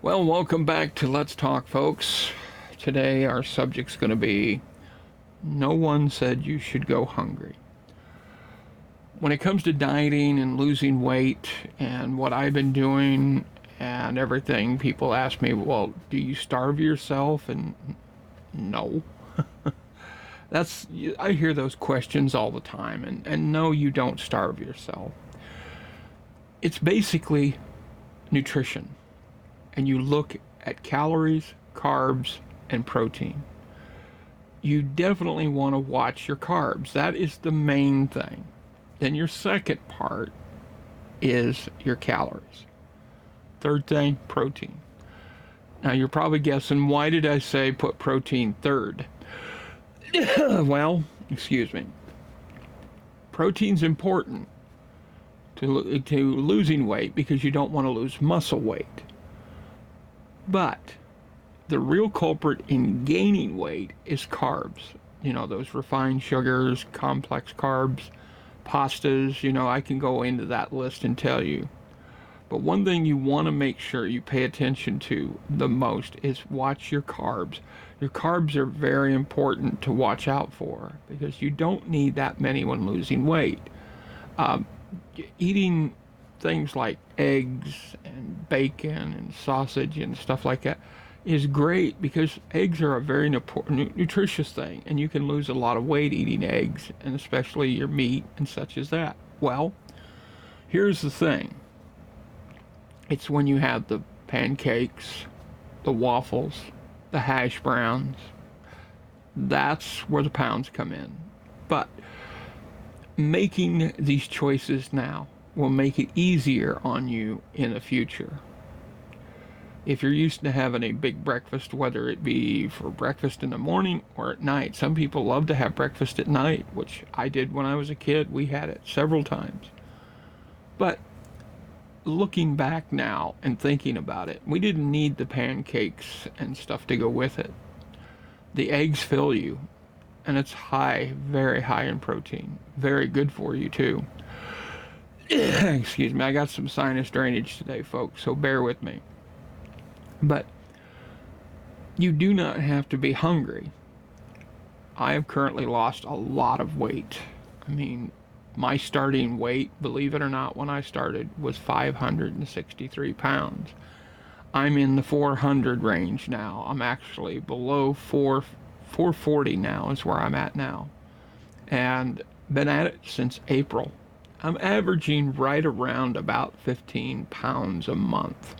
Well, welcome back to Let's Talk, folks. Today, our subject's going to be no one said you should go hungry. When it comes to dieting and losing weight and what I've been doing and everything, people ask me, well, do you starve yourself? And no. I hear those questions all the time. And no, you don't starve yourself. It's basically nutrition. And you look at calories, carbs, and protein. You definitely want to watch your carbs. That is the main thing. Then your second part is your calories. Third thing, protein. Now you're probably guessing, why did I say put protein third? Well, excuse me. Protein's important to losing weight because you don't want to lose muscle weight. But the real culprit in gaining weight is carbs. You know, those refined sugars, complex carbs, pastas. I can go into that list and tell you. But one thing you want to make sure you pay attention to the most is watch your carbs. Your carbs are very important to watch out for because you don't need that many when losing weight. Um, Eating things like eggs and bacon and sausage and stuff like that is great because eggs are a very nutritious thing, and you can lose a lot of weight eating eggs, and especially your meat and such as that. Well, here's the thing. It's when you have the pancakes, the waffles, the hash browns, that's where the pounds come in. But making these choices now will make it easier on you in the future. If you're used to having a big breakfast, whether it be for breakfast in the morning or at night, some people love to have breakfast at night, which I did when I was a kid. We had it several times. But looking back now and thinking about it, we didn't need the pancakes and stuff to go with it. The eggs fill you, and it's high, very high in protein. Very good for you, too. Excuse me, I got some sinus drainage today, folks, so bear with me. But you do not have to be hungry. I have currently lost a lot of weight. I mean, my starting weight, believe it or not, when I started was 563 pounds. I'm in the 400 range now. I'm actually below 440 now is where I'm at now. And been at it since April. I'm averaging right around about 15 pounds a month.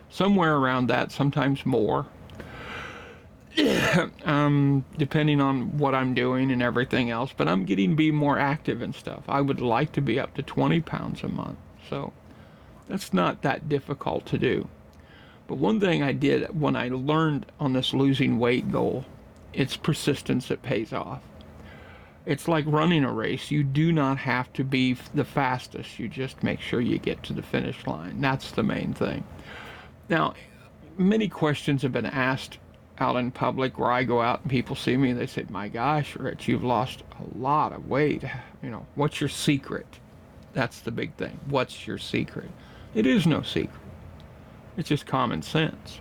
Somewhere around that, sometimes more. Depending on what I'm doing and everything else, but I'm getting to be more active and stuff. I would like to be up to 20 pounds a month, so that's not that difficult to do. But one thing I did when I learned on this losing weight goal, it's persistence that pays off. It's like running a race. You do not have to be the fastest. You just make sure you get to the finish line. That's the main thing. Now, many questions have been asked out in public where I go out and people see me and they say, my gosh, Rich, you've lost a lot of weight. What's your secret? That's the big thing. What's your secret? It is no secret. It's just common sense.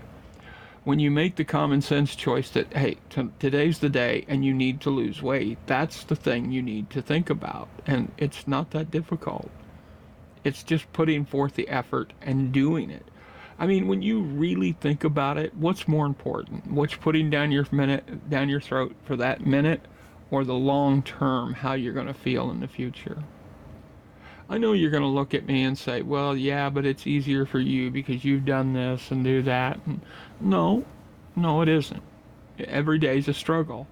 When you make the common sense choice that, hey, today's the day and you need to lose weight, that's the thing you need to think about. And it's not that difficult. It's just putting forth the effort and doing it. I mean, when you really think about it, what's more important? What's putting down your throat for that minute, or the long term, how you're going to feel in the future? I know you're going to look at me and say, well, yeah, but it's easier for you because you've done this and do that. And no, it isn't. Every day is a struggle.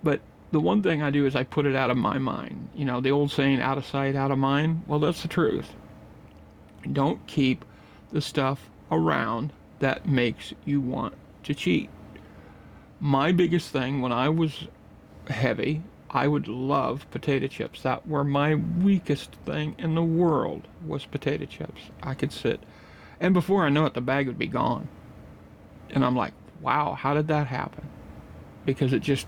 But the one thing I do is I put it out of my mind. The old saying, out of sight, out of mind. Well, that's the truth. Don't keep the stuff around that makes you want to cheat. My biggest thing when I was heavy, I would love potato chips. That were my weakest thing in the world was potato chips. I could sit, and before I know it, the bag would be gone. And I'm like, wow, how did that happen? Because it's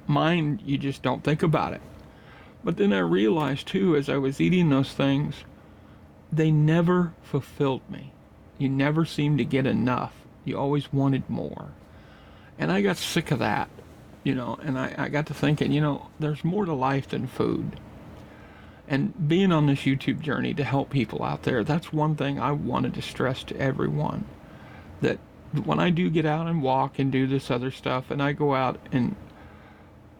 mine, you just don't think about it. But then I realized too, as I was eating those things, they never fulfilled me. You never seemed to get enough. You always wanted more. And I got sick of that, and I got to thinking, there's more to life than food. And being on this YouTube journey to help people out there, that's one thing I wanted to stress to everyone. That when I do get out and walk and do this other stuff, and I go out and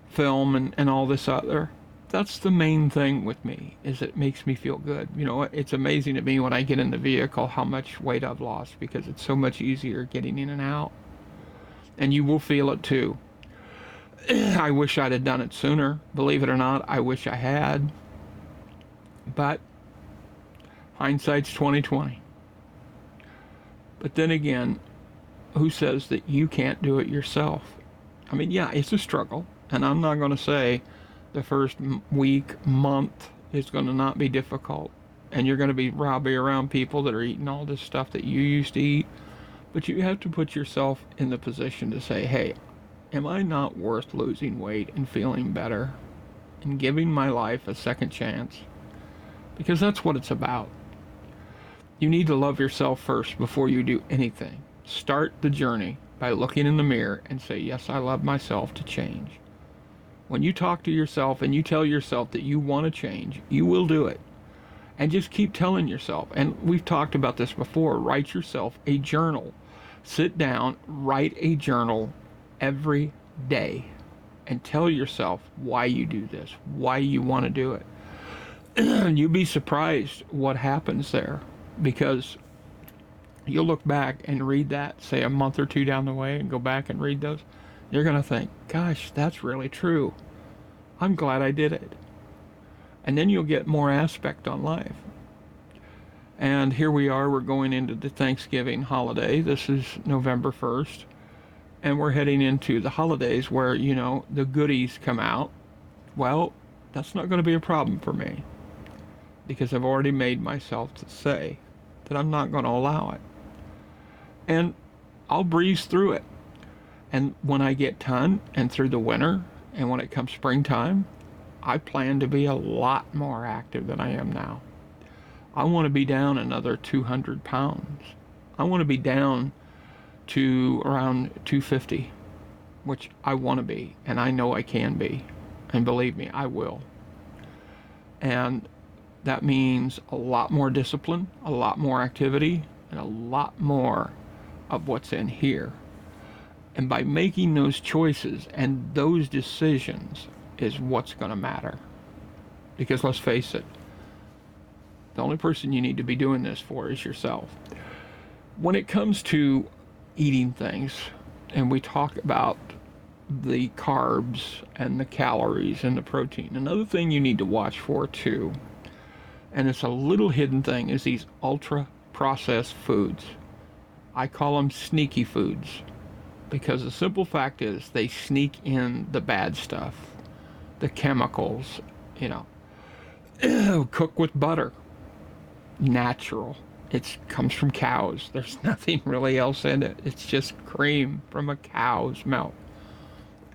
film and all this other, that's the main thing with me, is it makes me feel good. It's amazing to me when I get in the vehicle how much weight I've lost, because it's so much easier getting in and out. And you will feel it too. I wish I'd have done it sooner. Believe it or not, I wish I had. But hindsight's 2020. But then again, who says that you can't do it yourself? I mean, yeah, it's a struggle. And I'm not going to say the first week, month is going to not be difficult. And you're going to be robbing around people that are eating all this stuff that you used to eat. But you have to put yourself in the position to say, hey, am I not worth losing weight and feeling better and giving my life a second chance? Because that's what it's about. You need to love yourself first before you do anything. Start the journey by looking in the mirror and say, yes, I love myself, to change. When you talk to yourself and you tell yourself that you want to change, you will do it. And just keep telling yourself. And we've talked about this before. Write yourself a journal. Sit down, write a journal every day and tell yourself why you do this, why you want to do it. You'd be surprised what happens there, because you'll look back and read that, say a month or two down the way, and go back and read those. You're going to think, gosh, that's really true. I'm glad I did it. And then you'll get more aspect on life. And here we are, we're going into the Thanksgiving holiday. This is November 1st. And we're heading into the holidays where, the goodies come out. Well, that's not going to be a problem for me, because I've already made myself to say that I'm not going to allow it. And I'll breeze through it. And when I get done and through the winter, and when it comes springtime, I plan to be a lot more active than I am now. I want to be down another 200 pounds. I want to be down to around 250, which I want to be, and I know I can be. And believe me, I will. And that means a lot more discipline, a lot more activity, and a lot more of what's in here. And by making those choices and those decisions is what's going to matter. Because let's face it, the only person you need to be doing this for is yourself. When it comes to eating things, and we talk about the carbs and the calories and the protein, another thing you need to watch for too, and it's a little hidden thing, is these ultra processed foods. I call them sneaky foods, because the simple fact is they sneak in the bad stuff, the chemicals, cook with butter, natural. It comes from cows. There's nothing really else in it. It's just cream from a cow's milk.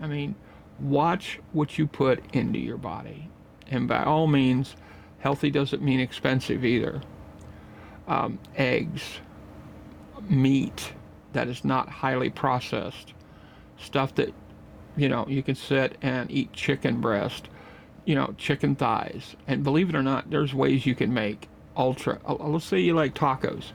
I mean, watch what you put into your body. And by all means, healthy doesn't mean expensive either. Eggs, meat that is not highly processed, stuff that, you can sit and eat chicken breast, chicken thighs. And believe it or not, there's ways you can make let's say you like tacos.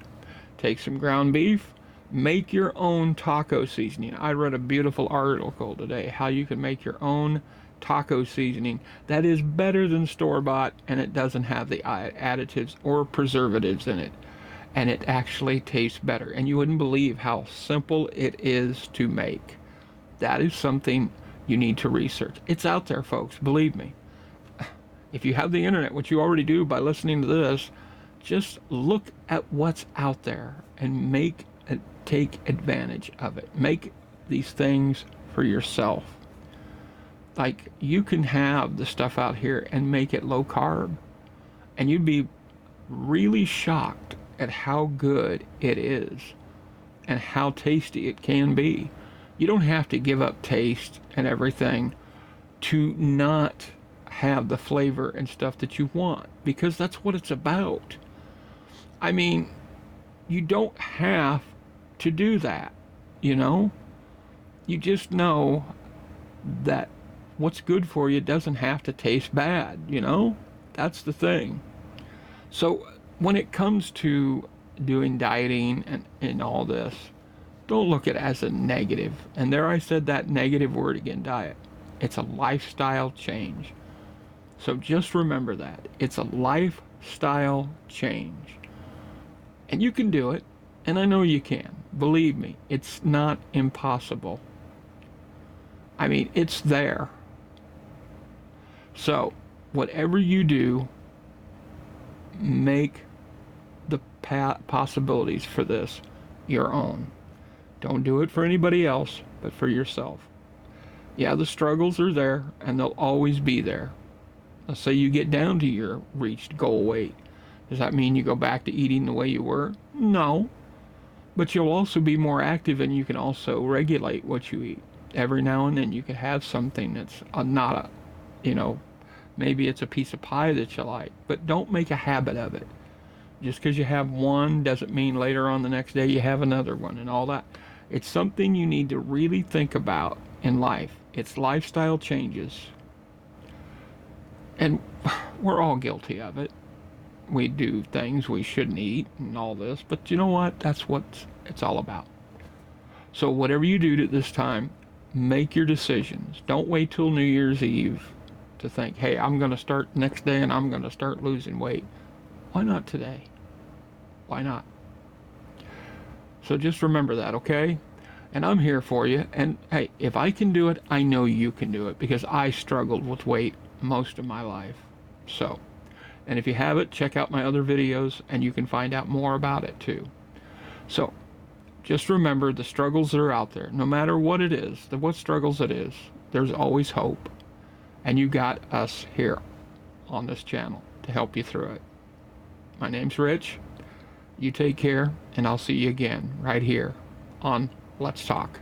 Take some ground beef, make your own taco seasoning. I read a beautiful article today how you can make your own taco seasoning that is better than store-bought, and it doesn't have the additives or preservatives in it, and it actually tastes better. And you wouldn't believe how simple it is to make. That is something you need to research. It's out there, folks, believe me. If you have the internet, which you already do by listening to this, just look at what's out there and take advantage of it. Make these things for yourself. Like, you can have the stuff out here and make it low carb, and you'd be really shocked at how good it is and how tasty it can be. You don't have to give up taste and everything to not have the flavor and stuff that you want, because that's what it's about. I mean, you don't have to do that, you know? You just know that what's good for you doesn't have to taste bad, you know? That's the thing. So when it comes to doing dieting and all this, don't look at it as a negative. And there I said that negative word again, diet. It's a lifestyle change. So just remember that. It's a lifestyle change. And you can do it. And I know you can. Believe me, it's not impossible. I mean, it's there. So, whatever you do, make the possibilities for this your own. Don't do it for anybody else, but for yourself. Yeah, the struggles are there, and they'll always be there. Let's say you get down to your reached goal weight. Does that mean you go back to eating the way you were? No. But you'll also be more active, and you can also regulate what you eat. Every now and then you could have something that's not a, maybe it's a piece of pie that you like, but don't make a habit of it. Just because you have one doesn't mean later on the next day you have another one and all that. It's something you need to really think about in life. It's lifestyle changes. And we're all guilty of it. We do things we shouldn't eat and all this, but you know what? That's what it's all about. So whatever you do at this time, make your decisions. Don't wait till New Year's Eve to think, hey, I'm going to start next day and I'm going to start losing weight. Why not today? Why not? So just remember that, okay? And I'm here for you. And hey, if I can do it, I know you can do it because I struggled with weight most of my life. So, and if you haven't, check out my other videos and you can find out more about it too. So, just remember the struggles that are out there, no matter what it is, what struggles it is, there's always hope. And you got us here on this channel to help you through it. My name's Rich. You take care, and I'll see you again right here on Let's Talk.